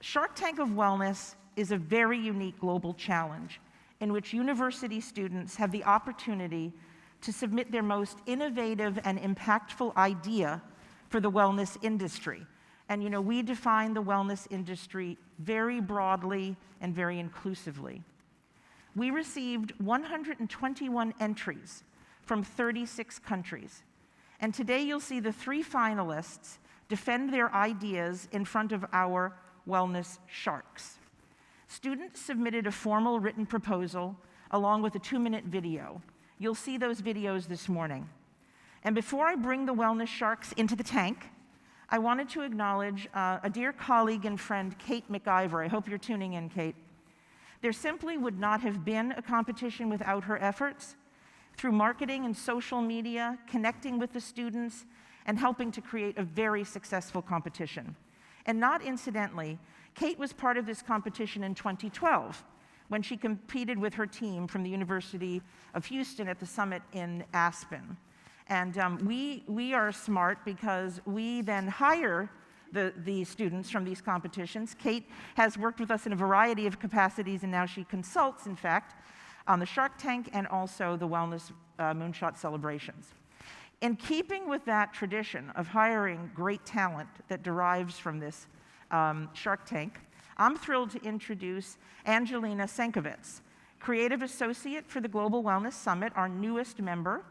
Shark Tank of Wellness is a very unique global challenge in which university students have the opportunity to submit their most innovative and impactful idea for the wellness industry. And we define the wellness industry very broadly and very inclusively. We received 121 entries from 36 countries. And today you'll see the 3 finalists defend their ideas in front of our wellness sharks. Students submitted a formal written proposal along with a 2-minute video. You'll see those videos this morning. And before I bring the wellness sharks into the tank, I wanted to acknowledge a dear colleague and friend, Kate McIver. I hope you're tuning in, Kate. There simply would not have been a competition without her efforts. Through marketing and social media, connecting with the students, and helping to create a very successful competition. And not incidentally, Kate was part of this competition in 2012 when she competed with her team from the University of Houston at the summit in Aspen. And we are smart because we then hire the students from these competitions. Kate has worked with us in a variety of capacities, and now she consults, in fact, on the Shark Tank and also the Wellness Moonshot celebrations. In keeping with that tradition of hiring great talent that derives from this Shark Tank, I'm thrilled to introduce Angelina Sienkiewicz, Creative Associate for the Global Wellness Summit, our newest member.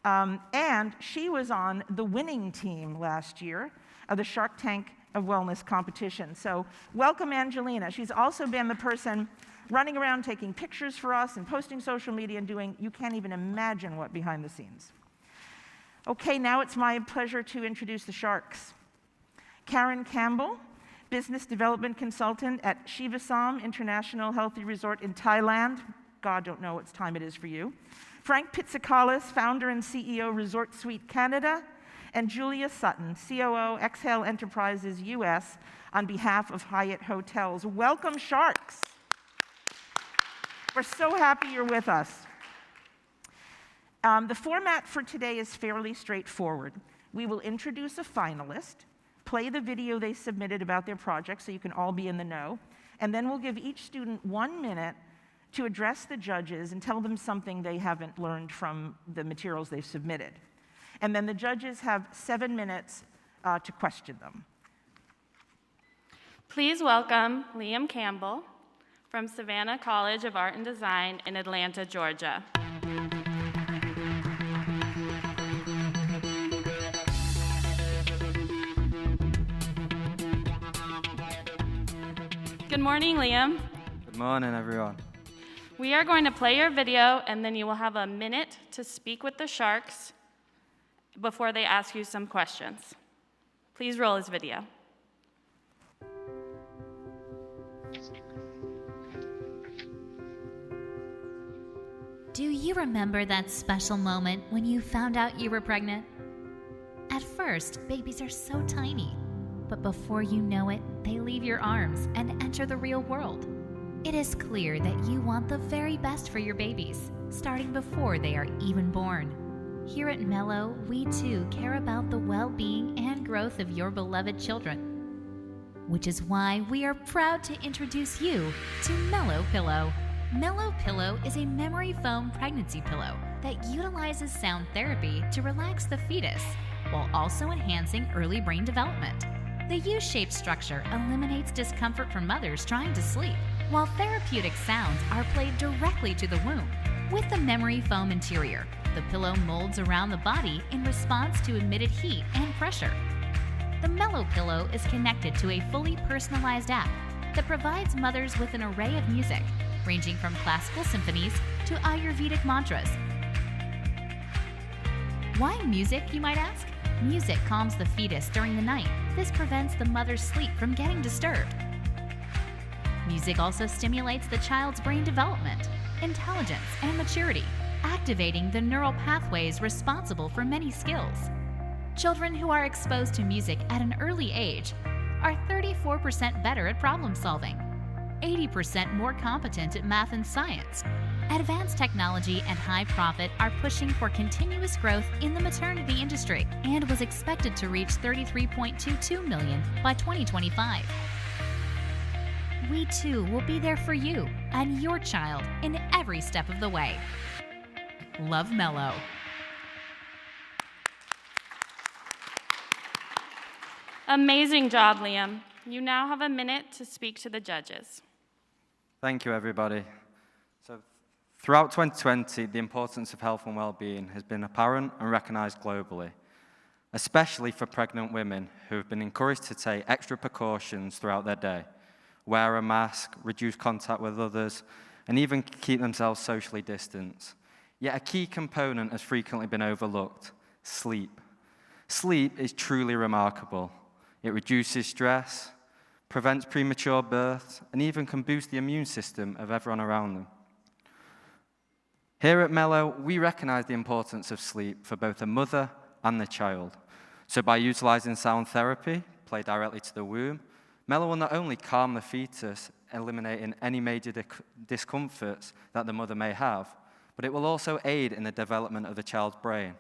And she was on the winning team last year of the Shark Tank of Wellness competition. So welcome, Angelina. She's also been the person running around taking pictures for us and posting social media and doing, you can't even imagine what behind the scenes. Okay, now it's my pleasure to introduce the sharks. Karen Campbell, Business Development Consultant at Shivasam International Healthy Resort in Thailand. God, don't know what time it is for you. Frank Pitsakalis, Founder and CEO, Resort Suite Canada. And Julia Sutton, COO, Exhale Enterprises US, on behalf of Hyatt Hotels. Welcome, sharks. We're so happy you're with us. The format for today is fairly straightforward. We will introduce a finalist, play the video they submitted about their project so you can all be in the know, and then we'll give each student 1 minute to address the judges and tell them something they haven't learned from the materials they've submitted. And then the judges have 7 minutes to question them. Please welcome Liam Campbell from Savannah College of Art and Design in Atlanta, Georgia. Good morning, Liam. Good morning, everyone. We are going to play your video, and then you will have a minute to speak with the sharks before they ask you some questions. Please roll his video. Do you remember that special moment when you found out you were pregnant? At first, babies are so tiny, but before you know it, they leave your arms and enter the real world. It is clear that you want the very best for your babies, starting before they are even born. Here at Melo, we too care about the well-being and growth of your beloved children, which is why we are proud to introduce you to Melo Pillow. Melo Pillow is a memory foam pregnancy pillow that utilizes sound therapy to relax the fetus while also enhancing early brain development. The U-shaped structure eliminates discomfort for mothers trying to sleep, while therapeutic sounds are played directly to the womb. With the memory foam interior, the pillow molds around the body in response to emitted heat and pressure. The Melo Pillow is connected to a fully personalized app that provides mothers with an array of music, ranging from classical symphonies to Ayurvedic mantras. Why music, you might ask? Music calms the fetus during the night. This prevents the mother's sleep from getting disturbed. Music also stimulates the child's brain development, intelligence, and maturity, activating the neural pathways responsible for many skills. Children who are exposed to music at an early age are 34% better at problem solving, 80% more competent at math and science. Advanced technology and high profit are pushing for continuous growth in the maternity industry and was expected to reach 33.22 million by 2025. we too will be there for you and your child in every step of the way. Love, Melo. Amazing job, Liam. You now have a minute to speak to the judges. Thank you, everybody. So, throughout 2020, the importance of health and well-being has been apparent and recognized globally, especially for pregnant women who have been encouraged to take extra precautions throughout their day, wear a mask, reduce contact with others, and even keep themselves socially distanced. Yet a key component has frequently been overlooked: sleep. Sleep is truly remarkable. It reduces stress, prevents premature births, and even can boost the immune system of everyone around them. Here at Melo, we recognize the importance of sleep for both the mother and the child. So by utilizing sound therapy, played directly to the womb, Melo will not only calm the fetus, eliminating any major discomforts that the mother may have, but it will also aid in the development of the child's brain.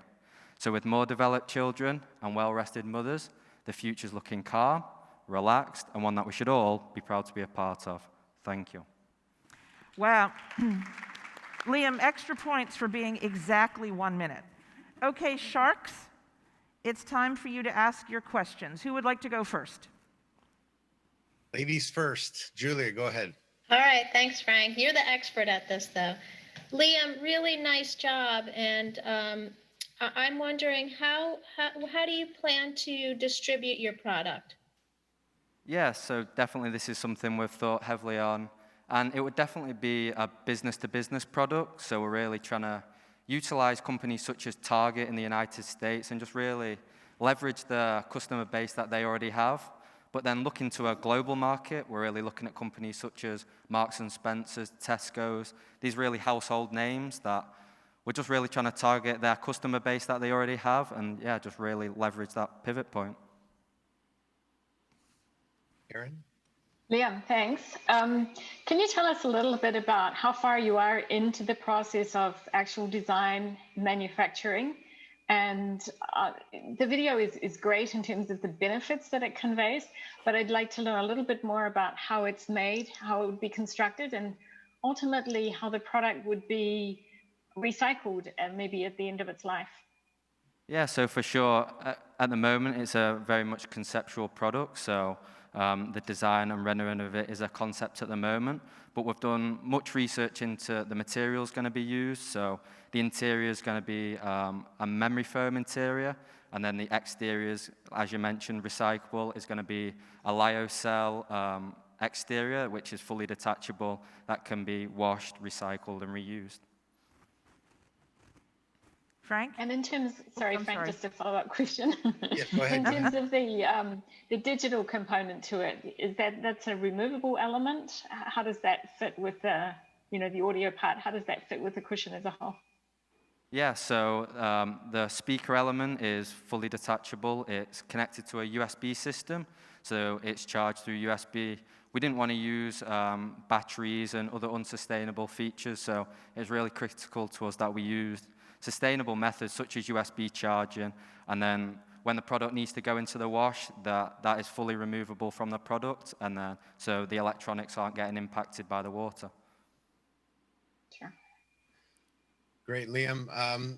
So with more developed children and well-rested mothers, the future's looking calm, relaxed, and one that we should all be proud to be a part of. Thank you. Wow. Liam, extra points for being exactly 1 minute. Okay, sharks, it's time for you to ask your questions. Who would like to go first? Ladies first. Julia, go ahead. All right, thanks, Frank. You're the expert at this, though. Liam, really nice job. And I'm wondering, how do you plan to distribute your product? Yeah, so definitely this is something we've thought heavily on. And it would definitely be a business-to-business product. So we're really trying to utilize companies such as Target in the United States and just really leverage the customer base that they already have. But then look into a global market. We're really looking at companies such as Marks and Spencer's, Tesco's, these really household names that we're just really trying to target their customer base that they already have and, yeah, just really leverage that pivot point. Erin? Liam, thanks. Can you tell us a little bit about how far you are into the process of actual design manufacturing? And the video is great in terms of the benefits that it conveys, but I'd like to learn a little bit more about how it's made, how it would be constructed, and ultimately how the product would be recycled and maybe at the end of its life. Yeah, so for sure, at the moment, it's a very much conceptual product. So the design and rendering of it is a concept at the moment, but we've done much research into the materials going to be used. So the interior is going to be a memory foam interior, and then the exteriors, as you mentioned, recyclable, is going to be a lyocell exterior, which is fully detachable, that can be washed, recycled, and reused. Frank? And in terms, Frank, sorry. just a follow-up question. Yes, go ahead. In terms of the digital component to it, is that's a removable element? How does that fit with the audio part? How does that fit with the cushion as a whole? Yeah, so the speaker element is fully detachable. It's connected to a USB system, so it's charged through USB. We didn't want to use batteries and other unsustainable features, so it's really critical to us that we used sustainable methods such as USB charging, and then when the product needs to go into the wash, that is fully removable from the product, and then so the electronics aren't getting impacted by the water. Sure. Great, Liam.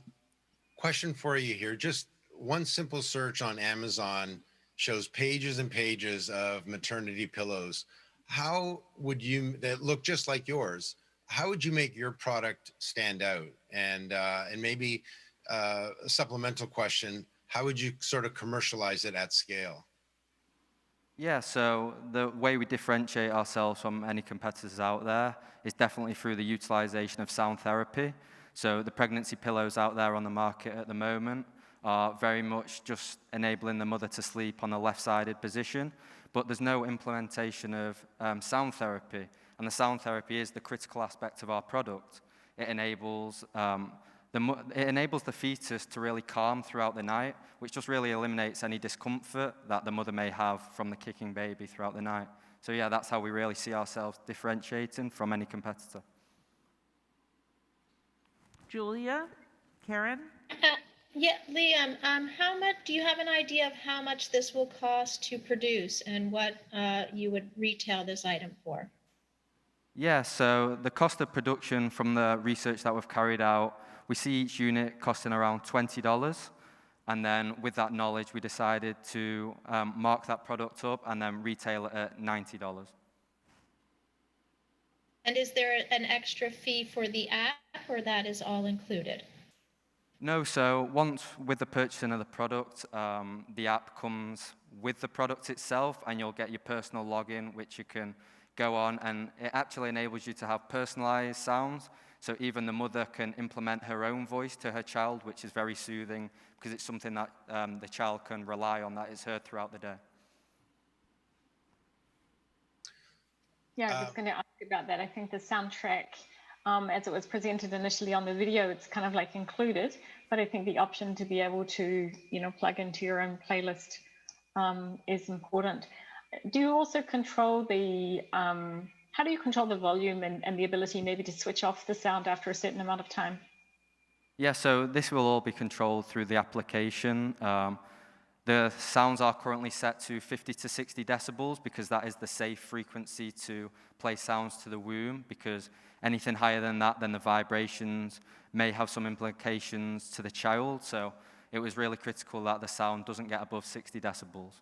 Question for you here. Just one simple search on Amazon shows pages and pages of maternity pillows. How would you, that look just like yours, how would you make your product stand out? And maybe a supplemental question, how would you sort of commercialize it at scale? Yeah, so the way we differentiate ourselves from any competitors out there is definitely through the utilization of sound therapy. So the pregnancy pillows out there on the market at the moment are very much just enabling the mother to sleep on a left-sided position, but there's no implementation of sound therapy. And the sound therapy is the critical aspect of our product. It enables the fetus to really calm throughout the night, which just really eliminates any discomfort that the mother may have from the kicking baby throughout the night. So yeah, that's how we really see ourselves differentiating from any competitor. Julia? Karen? Yeah, Liam, do you have an idea of how much this will cost to produce and what you would retail this item for? Yeah, so the cost of production from the research that we've carried out, we see each unit costing around $20. And then with that knowledge, we decided to mark that product up and then retail it at $90. And is there an extra fee for the app, or that is all included? No, so once with the purchasing of the product, the app comes with the product itself, and you'll get your personal login, which you can go on, and it actually enables you to have personalized sounds. So even the mother can implement her own voice to her child, which is very soothing, because it's something that the child can rely on, that is heard throughout the day. Yeah, I was going to ask about that. I think the soundtrack, as it was presented initially on the video, it's kind of like included, but I think the option to be able to, plug into your own playlist is important. Do you also control the, how do you control the volume and the ability maybe to switch off the sound after a certain amount of time? Yeah, so this will all be controlled through the application. The sounds are currently set to 50 to 60 decibels because that is the safe frequency to play sounds to the womb, because anything higher than that, then the vibrations may have some implications to the child. So it was really critical that the sound doesn't get above 60 decibels.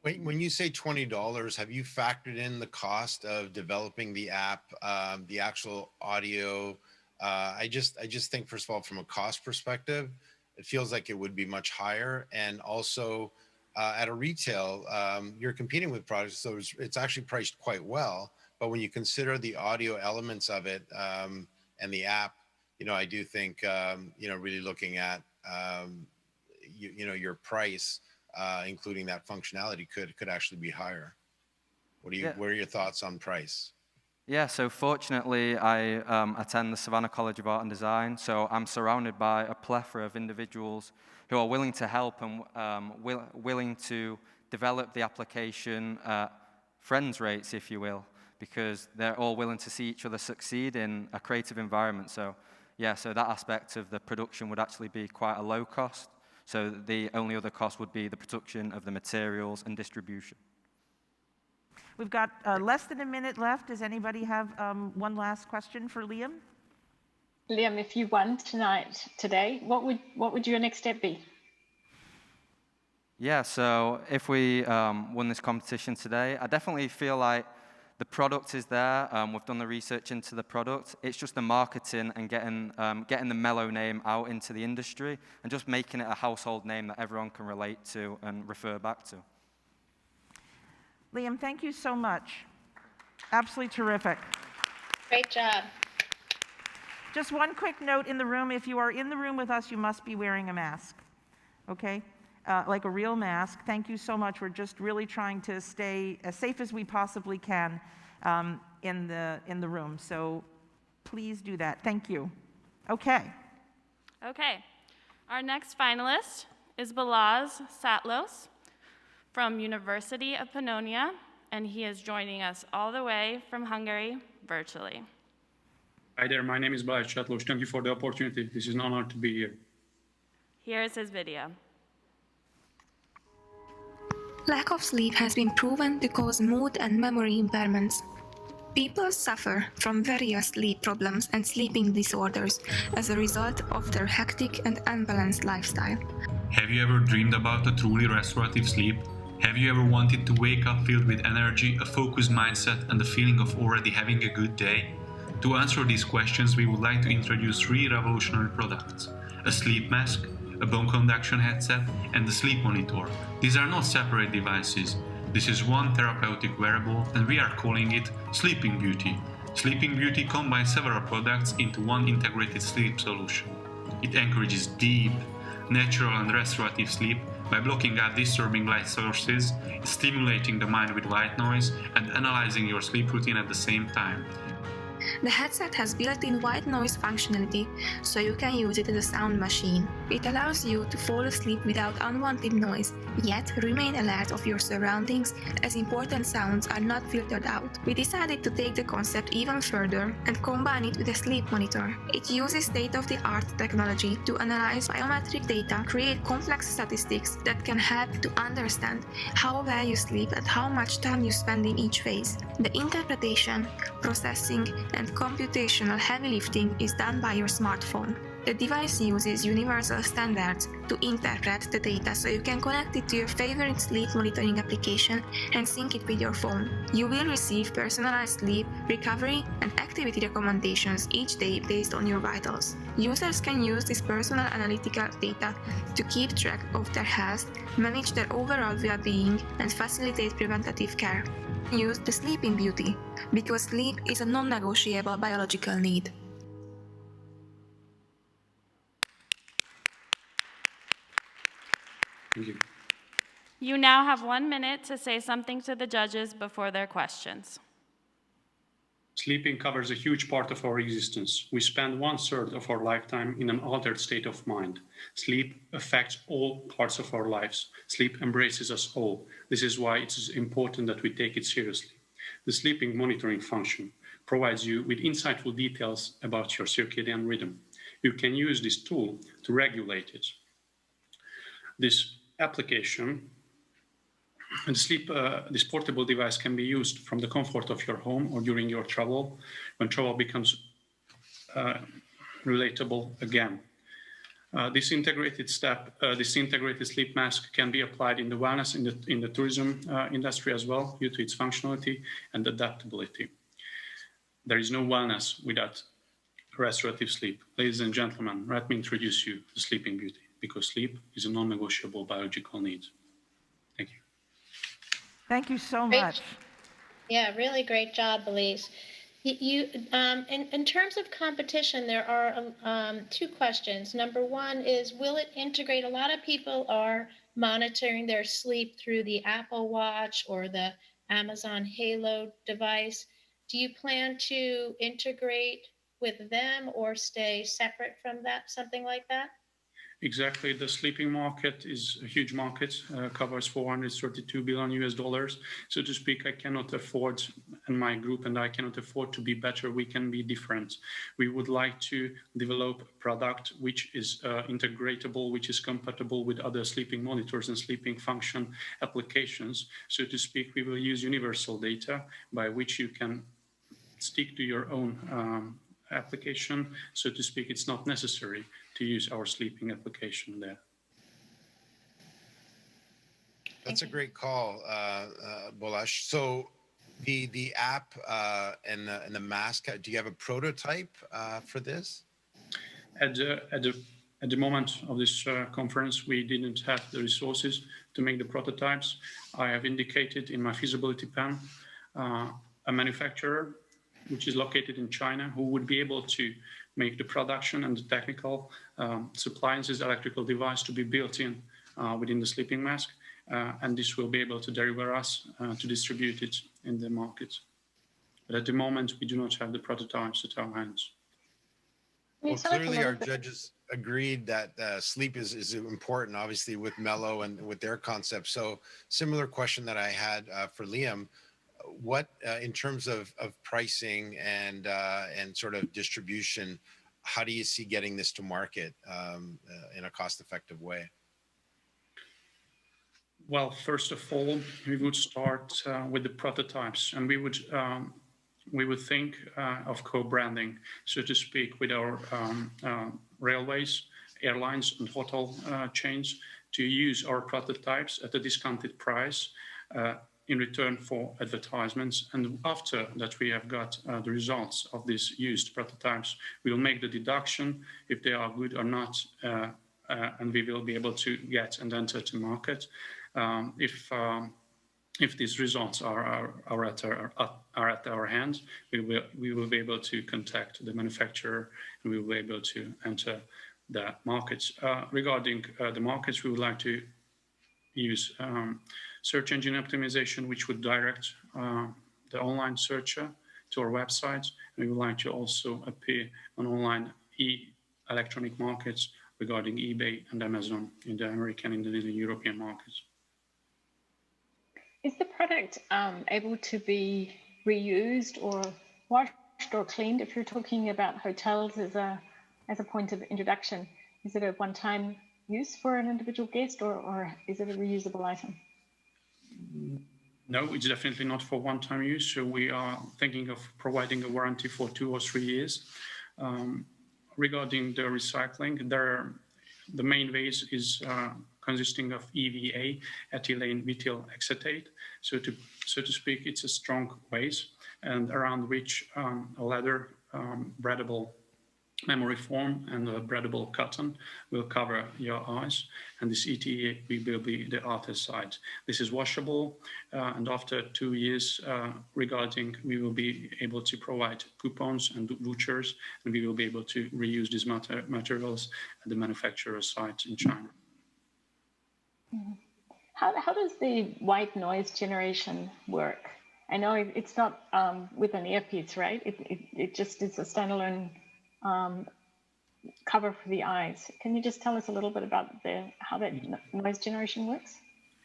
Wait, when you say $20, have you factored in the cost of developing the app, the actual audio? I just think, first of all, from a cost perspective, it feels like it would be much higher. And also at a retail, you're competing with products, so it's actually priced quite well. But when you consider the audio elements of it and the app, I do think, really looking at, your price, including that functionality could actually be higher. What are your thoughts on price? Yeah, so fortunately, I attend the Savannah College of Art and Design, so I'm surrounded by a plethora of individuals who are willing to help and willing to develop the application at friends rates, if you will, because they're all willing to see each other succeed in a creative environment. So yeah, so that aspect of the production would actually be quite a low cost. So the only other cost would be the production of the materials and distribution. We've got less than a minute left. Does anybody have one last question for Liam? Liam, if you won today, what would your next step be? Yeah, so if we won this competition today, I definitely feel like the product is there. We've done the research into the product. It's just the marketing and getting the Melo name out into the industry and just making it a household name that everyone can relate to and refer back to. Liam, thank you so much. Absolutely terrific. Great job. Just one quick note in the room. If you are in the room with us, you must be wearing a mask, okay? Like a real mask. Thank you so much. We're just really trying to stay as safe as we possibly can in the room. So please do that. Thank you. Okay. Okay. Our next finalist is Balázs Csatlós from University of Pannonia, and he is joining us all the way from Hungary virtually. Hi there, my name is Balázs Csatlós. Thank you for the opportunity. This is an honor to be here. Here is his video. Lack of sleep has been proven to cause mood and memory impairments. People suffer from various sleep problems and sleeping disorders as a result of their hectic and unbalanced lifestyle. Have you ever dreamed about a truly restorative sleep? Have you ever wanted to wake up filled with energy, a focused mindset, and the feeling of already having a good day? To answer these questions, we would like to introduce 3 revolutionary products: a sleep mask, a bone conduction headset, and a sleep monitor. These are not separate devices. This is one therapeutic wearable, and we are calling it Sleeping Beauty. Sleeping Beauty combines several products into one integrated sleep solution. It encourages deep, natural and restorative sleep by blocking out disturbing light sources, stimulating the mind with white noise, and analyzing your sleep routine at the same time. The headset has built-in white noise functionality, so you can use it as a sound machine. It allows you to fall asleep without unwanted noise, yet remain alert of your surroundings as important sounds are not filtered out. We decided to take the concept even further and combine it with a sleep monitor. It uses state-of-the-art technology to analyze biometric data, create complex statistics that can help to understand how well you sleep and how much time you spend in each phase. The interpretation, processing, and computational heavy lifting is done by your smartphone. The device uses universal standards to interpret the data, so you can connect it to your favorite sleep monitoring application and sync it with your phone. You will receive personalized sleep, recovery, and activity recommendations each day based on your vitals. Users can use this personal analytical data to keep track of their health, manage their overall well-being, and facilitate preventative care. Use the sleeping beauty, because sleep is a non-negotiable biological need. Thank you. You now have 1 minute to say something to the judges before their questions. Sleeping covers a huge part of our existence. We spend 1/3 of our lifetime in an altered state of mind. Sleep affects all parts of our lives. Sleep embraces us all. This is why it is important that we take it seriously. The sleeping monitoring function provides you with insightful details about your circadian rhythm. You can use this tool to regulate it. This application and this portable device can be used from the comfort of your home or during your travel, when travel becomes relatable again. This integrated sleep mask can be applied in the wellness, in the tourism industry as well, due to its functionality and adaptability. There is no wellness without restorative sleep. Ladies and gentlemen, let me introduce you to Sleeping Beauty, because sleep is a non-negotiable biological need. Thank you. Thank you so Great. much. Yeah, really great job, Balázs. In terms of competition, there are 2 questions. Number one is, will it integrate? A lot of people are monitoring their sleep through the Apple Watch or the Amazon Halo device. Do you plan to integrate with them or stay separate from that, something like that? Exactly. The sleeping market is a huge market, covers $432 billion. So to speak, I cannot afford, and my group and I cannot afford to be better. We can be different. We would like to develop a product which is integratable, which is compatible with other sleeping monitors and sleeping function applications. So to speak, we will use universal data by which you can stick to your own application. So to speak, it's not necessary to use our sleeping application there. That's a great call, Balázs. So the app and the mask, do you have a prototype for this? At the moment of this conference, we didn't have the resources to make the prototypes. I have indicated in my feasibility plan a manufacturer which is located in China, who would be able to make the production and the technical appliances, electrical device to be built in within the sleeping mask. And this will be able to deliver us to distribute it in the market. But at the moment, we do not have the prototypes at our hands. Well, clearly our judges agreed that sleep is important, obviously, with Melo and with their concept. So similar question that I had for Liam. What, in terms of pricing and sort of distribution, how do you see getting this to market in a cost-effective way? Well, first of all, we would start with the prototypes, and we would think of co-branding, so to speak, with our railways, airlines, and hotel chains to use our prototypes at a discounted price in return for advertisements. And after that we have got the results of these used prototypes, we will make the deduction if they are good or not, and we will be able to get and enter to market. If these results are at our hands, we will be able to contact the manufacturer, and we will be able to enter the markets. Regarding the markets, we would like to use search engine optimization, which would direct the online searcher to our website. We would like to also appear on online electronic markets regarding eBay and Amazon in the American and the European markets. Is the product able to be reused or washed or cleaned? If you're talking about hotels as a point of introduction, is it a one-time use for an individual guest, or is it a reusable item? No, it's definitely not for one-time use. So we are thinking of providing a warranty for 2 or 3 years. Regarding the recycling, the main waste is consisting of EVA, ethylene vityl acetate. So to speak, it's a strong waste, and around which a leather breathable memory foam and a breathable cotton will cover your eyes, and this ETA will be the outer side. This is washable, and after 2 years, we will be able to provide coupons and vouchers, and we will be able to reuse these materials at the manufacturer site in China. Mm-hmm. How does the white noise generation work? I know it's not with an earpiece, right? It just is a standalone cover for the eyes. Can you just tell us a little bit about how that noise generation works?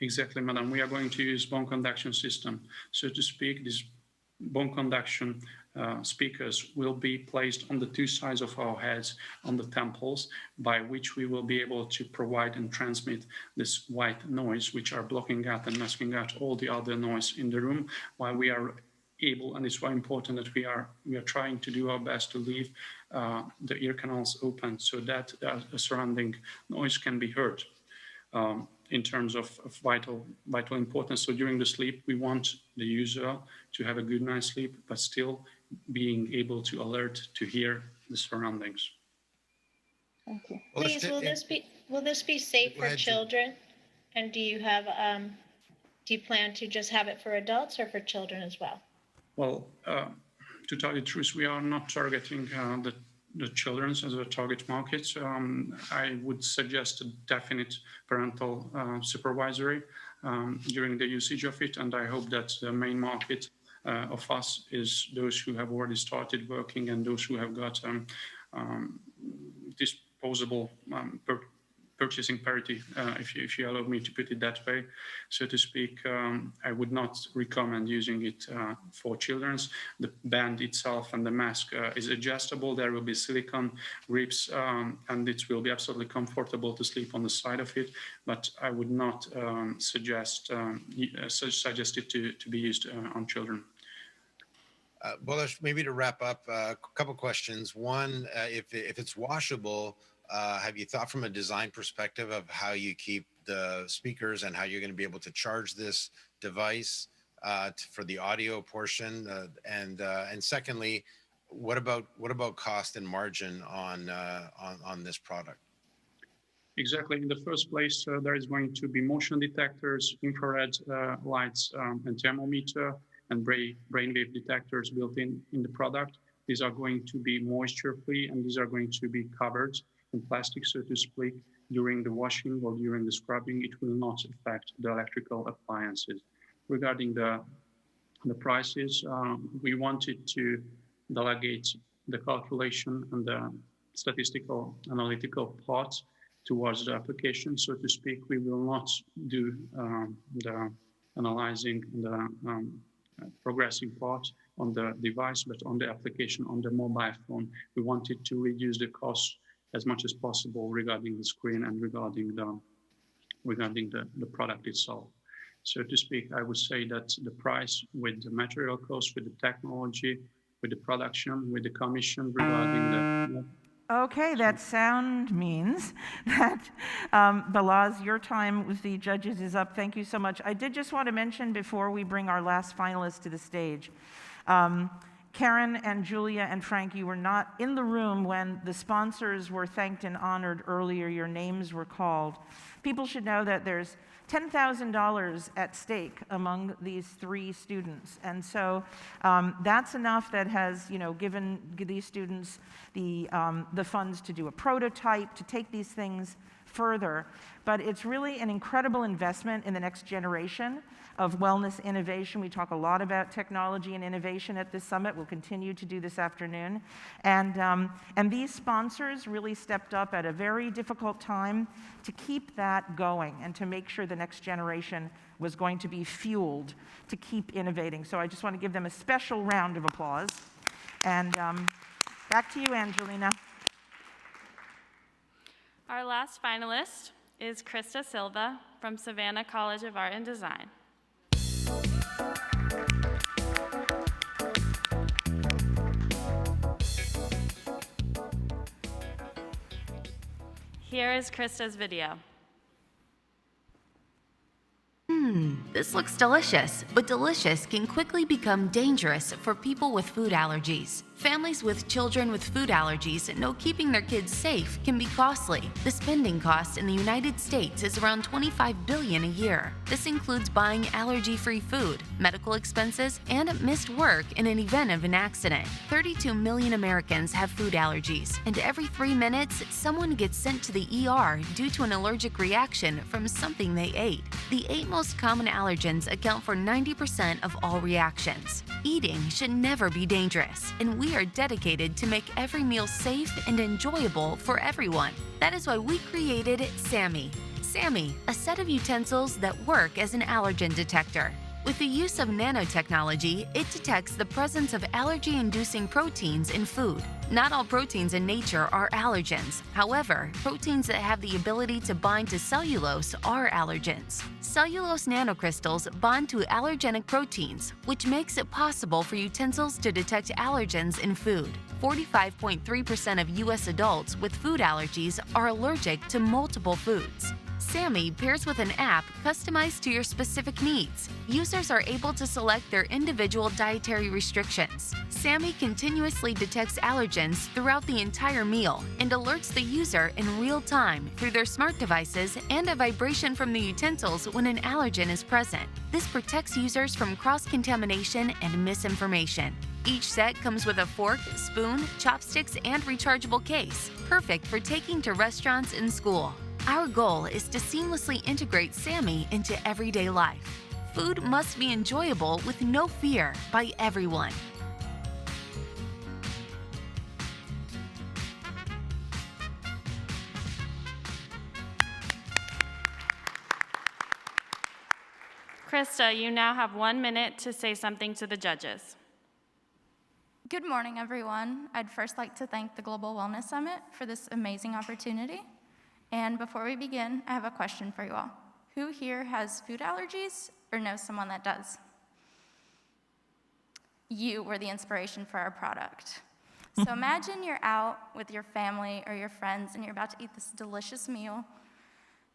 Exactly, madam. We are going to use bone conduction system. So to speak, this bone conduction speakers will be placed on the 2 sides of our heads, on the temples, by which we will be able to provide and transmit this white noise, which are blocking out and masking out all the other noise in the room, while we are able, and it's very important that we are trying to do our best to leave the ear canals open so that the surrounding noise can be heard. In terms of vital importance. So during the sleep, we want the user to have a good night's sleep, but still being able to alert to hear the surroundings. Thank you. Please, will this be safe for children? And do you plan to just have it for adults or for children as well? Well, to tell you the truth, we are not targeting the children as a target market. I would suggest a definite parental supervisory during the usage of it, and I hope that the main market of us is those who have already started working and those who have got disposable purchasing parity, if you allow me to put it that way, so to speak. I would not recommend using it for children. The band itself and the mask is adjustable. There will be silicone grips, and it will be absolutely comfortable to sleep on the side of it, but I would not suggest it to be used on children. Balázs, maybe to wrap up, a couple questions. One, if it's washable, have you thought from a design perspective of how you keep the speakers and how you're going to be able to charge this device for the audio portion? And secondly, what about cost and margin on this product? Exactly. In the first place, there is going to be motion detectors, infrared lights, and thermometer, and brainwave detectors built in the product. These are going to be moisture-free, and these are going to be covered in plastic, so to speak. During the washing or during the scrubbing, it will not affect the electrical appliances. Regarding the prices, we wanted to delegate the calculation and the statistical analytical part towards the application, so to speak. We will not do the analyzing the progressing part on the device, but on the application on the mobile phone. We wanted to reduce the cost as much as possible regarding the screen and regarding the product itself. So to speak, I would say that the price with the material cost, with the technology, with the production, with the commission regarding the... Okay, that sound means that, Balázs, your time with the judges is up. Thank you so much. I did just want to mention before we bring our last finalist to the stage, Karen and Julia and Frank, you were not in the room when the sponsors were thanked and honored earlier. Your names were called. People should know that there's $10,000 at stake among these 3 students. And so that's enough that has, given these students the funds to do a prototype, to take these things further. But it's really an incredible investment in the next generation of wellness innovation. We talk a lot about technology and innovation at this summit. We'll continue to do this afternoon. And these sponsors really stepped up at a very difficult time to keep that going and to make sure the next generation was going to be fueled to keep innovating. So I just want to give them a special round of applause. And back to you, Angelina. Our last finalist is Krista Silva from Savannah College of Art and Design. Here is Krista's video. This looks delicious, but delicious can quickly become dangerous for people with food allergies. Families with children with food allergies know keeping their kids safe can be costly. The spending cost in the United States is around $25 billion a year. This includes buying allergy-free food, medical expenses, and missed work in an event of an accident. 32 million Americans have food allergies, and every 3 minutes, someone gets sent to the ER due to an allergic reaction from something they ate. The 8 most common allergens account for 90% of all reactions. Eating should never be dangerous, and we are dedicated to make every meal safe and enjoyable for everyone. That is why we created SAMI. SAMI, a set of utensils that work as an allergen detector. With the use of nanotechnology, it detects the presence of allergy-inducing proteins in food. Not all proteins in nature are allergens. However, proteins that have the ability to bind to cellulose are allergens. Cellulose nanocrystals bond to allergenic proteins, which makes it possible for utensils to detect allergens in food. 45.3% of U.S. adults with food allergies are allergic to multiple foods. SAMI pairs with an app customized to your specific needs. Users are able to select their individual dietary restrictions. SAMI continuously detects allergens throughout the entire meal and alerts the user in real time through their smart devices and a vibration from the utensils when an allergen is present. This protects users from cross-contamination and misinformation. Each set comes with a fork, spoon, chopsticks, and rechargeable case, perfect for taking to restaurants and school. Our goal is to seamlessly integrate SAMI into everyday life. Food must be enjoyable with no fear by everyone. Krista, you now have 1 minute to say something to the judges. Good morning, everyone. I'd first like to thank the Global Wellness Summit for this amazing opportunity. And before we begin, I have a question for you all. Who here has food allergies or knows someone that does? You were the inspiration for our product. So imagine you're out with your family or your friends and you're about to eat this delicious meal,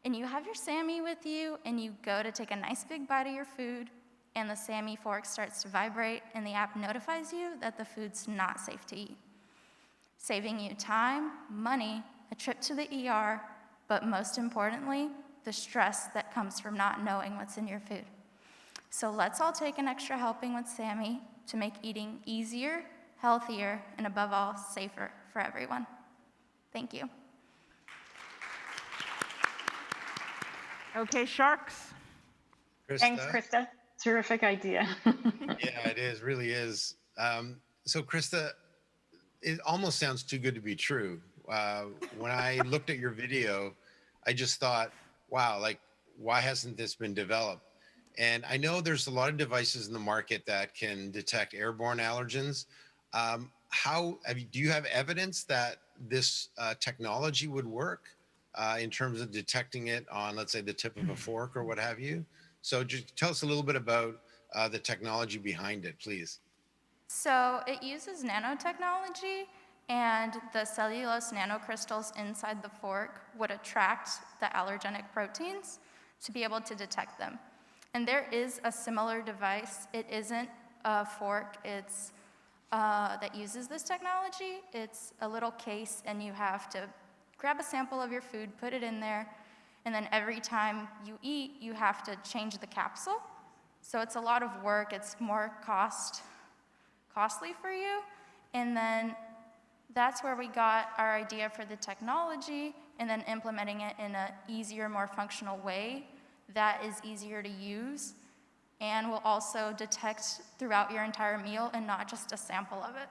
and you have your SAMI with you, and you go to take a nice big bite of your food, and the SAMI fork starts to vibrate, and the app notifies you that the food's not safe to eat, saving you time, money, a trip to the ER, but most importantly, the stress that comes from not knowing what's in your food. So let's all take an extra helping with SAMI to make eating easier, healthier, and above all, safer for everyone. Thank you. Okay, sharks. Krista? Thanks, Krista. Terrific idea. Yeah, it is, really is. So Krista, it almost sounds too good to be true. When I looked at your video, I just thought, wow, like, why hasn't this been developed? And I know there's a lot of devices in the market that can detect airborne allergens. Do you have evidence that this technology would work in terms of detecting it on, let's say, the tip of a fork or what have you? So just tell us a little bit about the technology behind it, please. So it uses nanotechnology, and the cellulose nanocrystals inside the fork would attract the allergenic proteins to be able to detect them. And there is a similar device. It isn't a fork, it's that uses this technology. It's a little case, and you have to grab a sample of your food, put it in there, and then every time you eat, you have to change the capsule. So it's a lot of work. It's more costly for you. And then that's where we got our idea for the technology, and then implementing it in an easier, more functional way that is easier to use and will also detect throughout your entire meal and not just a sample of it.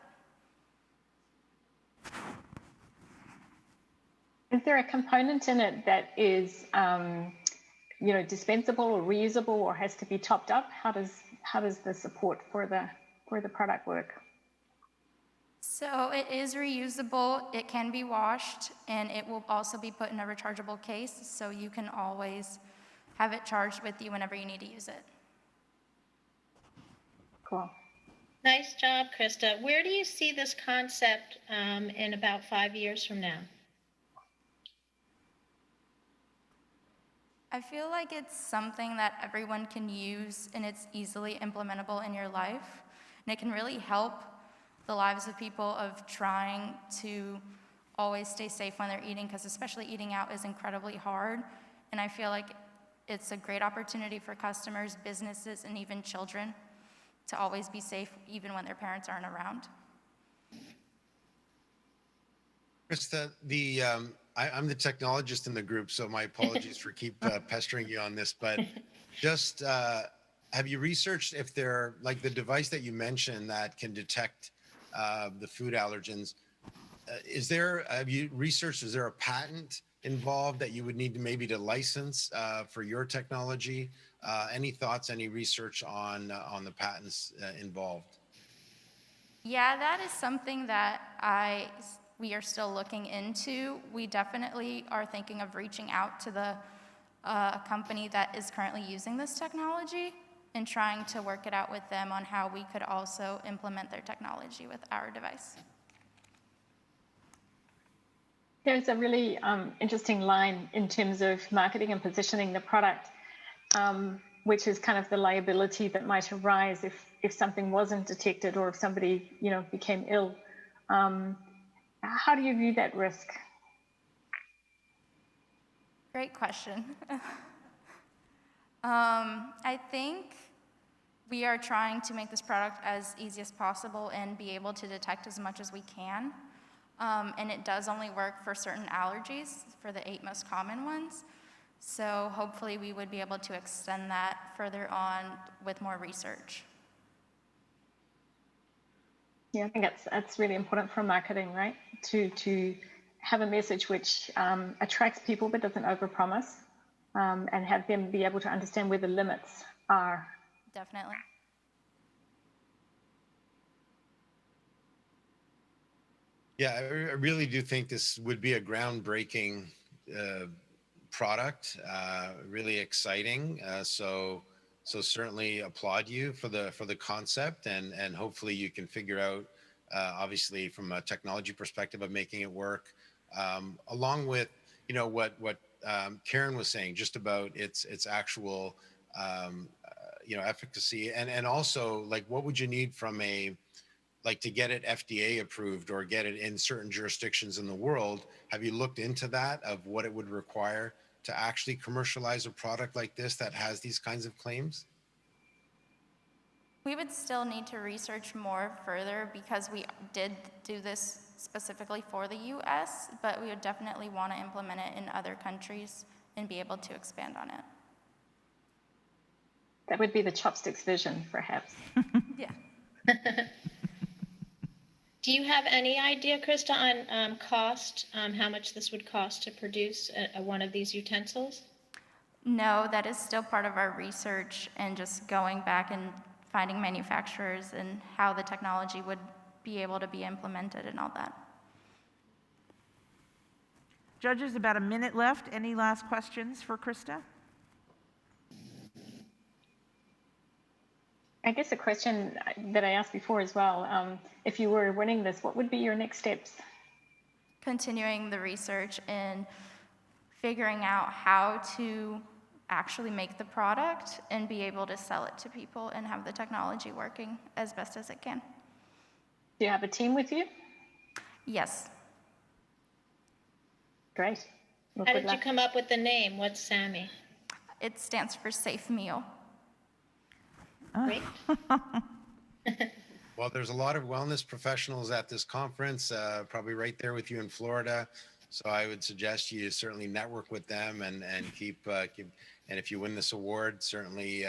Is there a component in it that is, dispensable or reusable or has to be topped up? How does the support for the product work? So it is reusable, it can be washed, and it will also be put in a rechargeable case, so you can always have it charged with you whenever you need to use it. Cool. Nice job, Krista. Where do you see this concept in about 5 years from now? I feel like it's something that everyone can use and it's easily implementable in your life. And it can really help the lives of people of trying to always stay safe when they're eating, because especially eating out is incredibly hard. And I feel like it's a great opportunity for customers, businesses, and even children to always be safe even when their parents aren't around. Krista, I'm the technologist in the group, so my apologies for keep pestering you on this, but just have you researched if they're, like the device that you mentioned that can detect the food allergens, have you researched, is there a patent involved that you would need to maybe to license for your technology? Any thoughts, any research on the patents involved? Yeah, that is something that we are still looking into. We definitely are thinking of reaching out to the company that is currently using this technology and trying to work it out with them on how we could also implement their technology with our device. There's a really interesting line in terms of marketing and positioning the product, which is kind of the liability that might arise if something wasn't detected or if somebody, became ill. How do you view that risk? Great question. I think we are trying to make this product as easy as possible and be able to detect as much as we can. And it does only work for certain allergies, for the 8 most common ones. So hopefully we would be able to extend that further on with more research. Yeah, I think that's really important for marketing, right? To have a message which attracts people but doesn't overpromise, and have them be able to understand where the limits are. Definitely. Yeah, I really do think this would be a groundbreaking product, really exciting. So certainly applaud you for the concept, and hopefully you can figure out, obviously from a technology perspective, of making it work, along with what Karen was saying, just about its actual efficacy, and also like what would you need from to get it FDA approved or get it in certain jurisdictions in the world? Have you looked into that, of what it would require to actually commercialize a product like this that has these kinds of claims? We would still need to research more further because we did do this specifically for the US, but we would definitely want to implement it in other countries and be able to expand on it. That would be the chopsticks vision, perhaps. Yeah. Do you have any idea, Krista, on cost, how much this would cost to produce one of these utensils? No, that is still part of our research and just going back and finding manufacturers and how the technology would be able to be implemented and all that. Judges, about a minute left. Any last questions for Krista? I guess a question that I asked before as well, if you were winning this, what would be your next steps? Continuing the research and figuring out how to actually make the product and be able to sell it to people and have the technology working as best as it can. Do you have a team with you? Yes. Great. Well, How did you come up with the name? What's SAMI? It stands for Safe Meal. Great. Well, there's a lot of wellness professionals at this conference, probably right there with you in Florida. So I would suggest you certainly network with them and keep and if you win this award, certainly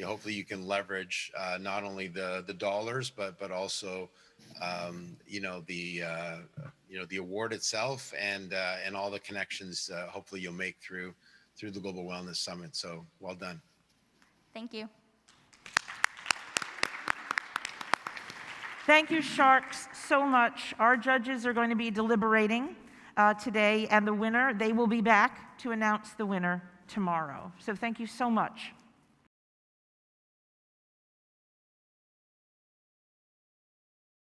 hopefully you can leverage not only the dollars but also the award itself and all the connections hopefully you'll make through the Global Wellness Summit. So well done. Thank you. Thank you, Sharks, so much. Our judges are going to be deliberating today, and the winner, they will be back to announce the winner tomorrow. So thank you so much.